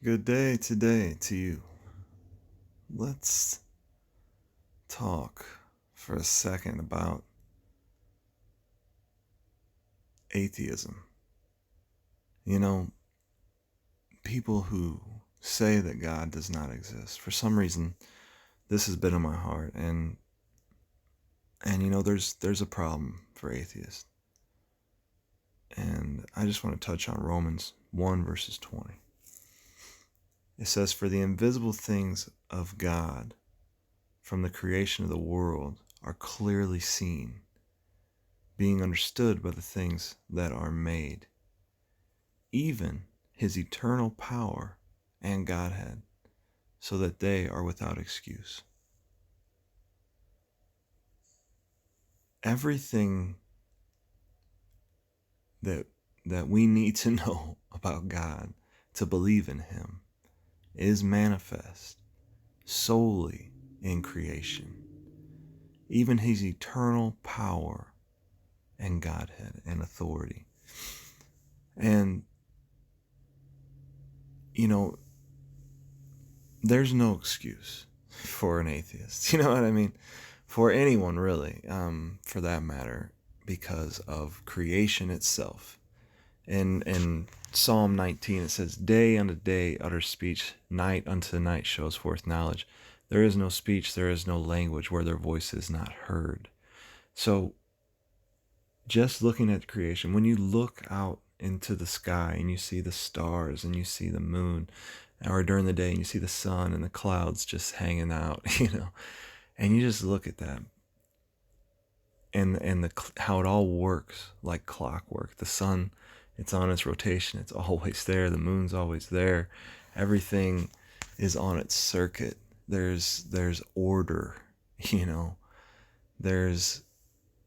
Good day today to you. Let's talk for a second about atheism. You know, people who say that God does not exist, for some reason, this has been in my heart, and there's a problem for atheists. And I just want to touch on Romans 1 verses 20. It says, "For the invisible things of God from the creation of the world are clearly seen, being understood by the things that are made, even his eternal power and Godhead, so that they are without excuse." Everything that we need to know about God to believe in him is manifest solely in creation. Even his eternal power and Godhead and authority. And you know, there's no excuse for an atheist. You know what I mean? For anyone, really, for that matter, because of creation itself. In Psalm 19, it says, "Day unto day utters speech, night unto night shows forth knowledge. There is no speech, there is no language where their voice is not heard." So, just looking at creation, when you look out into the sky and you see the stars and you see the moon, or during the day and you see the sun and the clouds just hanging out, and you just look at that and how it all works like clockwork. The sun, it's on its rotation, it's always there. The moon's always there. Everything is on its circuit. There's order, you know. There's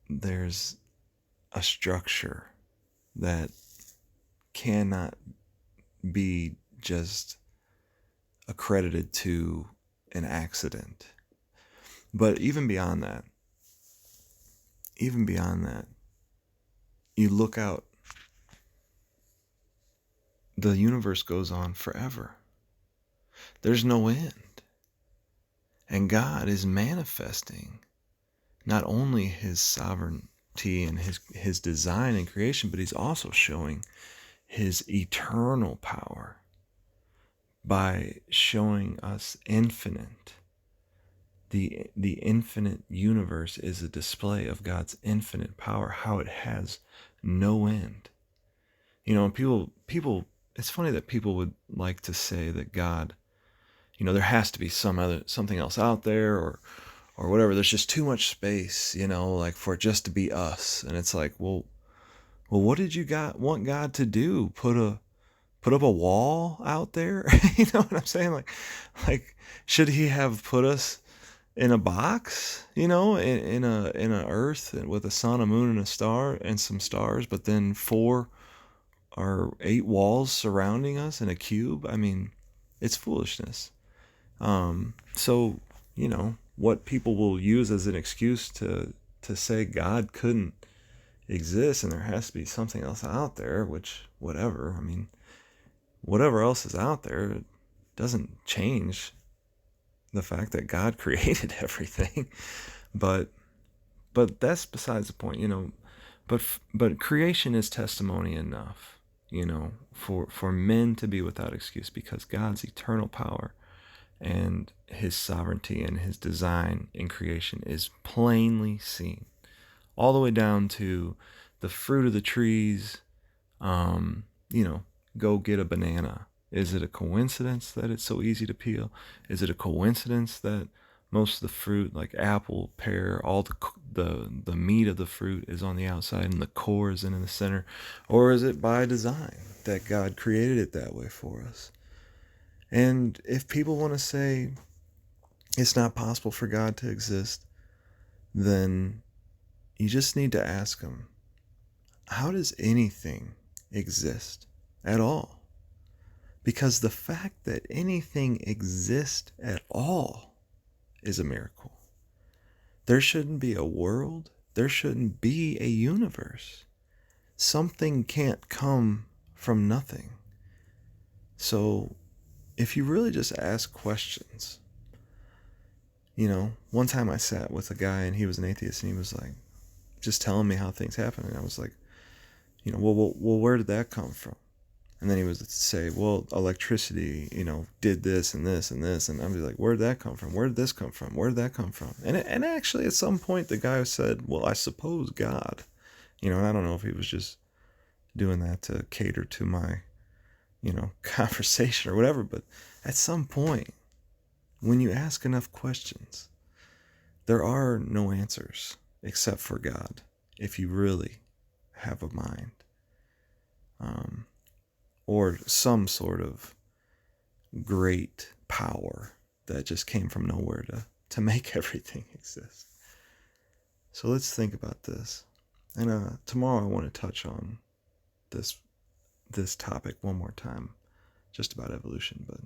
a structure that cannot be just accredited to an accident. But even beyond that, you look out, the universe goes on forever. There's no end. And God is manifesting not only his sovereignty and his design and creation, but he's also showing his eternal power by showing us infinite. The infinite universe is a display of God's infinite power, how it has no end. People, it's funny that people would like to say that God, there has to be something else out there, or whatever. There's just too much space, like for it just to be us. And it's like, well, what did you want God to do? Put up a wall out there? You know what I'm saying? Like, should he have put us in a box, in a earth with a sun, a moon, and a star and some stars, but then 4 or 8 walls surrounding us in a cube? I mean, it's foolishness. So, what people will use as an excuse to say God couldn't exist and there has to be something else out there, which, whatever. I mean, whatever else is out there, it doesn't change the fact that God created everything. But that's besides the point, But creation is testimony enough, for men to be without excuse, because God's eternal power and his sovereignty and his design in creation is plainly seen, all the way down to the fruit of the trees. Go get a banana. Is it a coincidence that it's so easy to peel? Is it a coincidence that most of the fruit, like apple, pear, all the meat of the fruit is on the outside and the core is in the center? Or is it by design that God created it that way for us? And if people want to say it's not possible for God to exist, then you just need to ask them, how does anything exist at all? Because the fact that anything exists at all is a miracle. There shouldn't be a world. There shouldn't be a universe. Something can't come from nothing. So if you really just ask questions, one time I sat with a guy and he was an atheist and he was like, just telling me how things happen. And I was like, well, where did that come from? And then he was to say, well, electricity, did this and this and this. And I'd be like, where did that come from? Where did this come from? Where did that come from? And actually, at some point, the guy said, well, I suppose God. And I don't know if he was just doing that to cater to my, conversation or whatever. But at some point, when you ask enough questions, there are no answers except for God, if you really have a mind. Or some sort of great power that just came from nowhere to make everything exist. So let's think about this. And tomorrow I want to touch on this topic one more time, just about evolution. But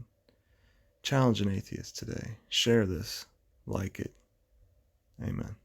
challenge an atheist today. Share this. Like it. Amen.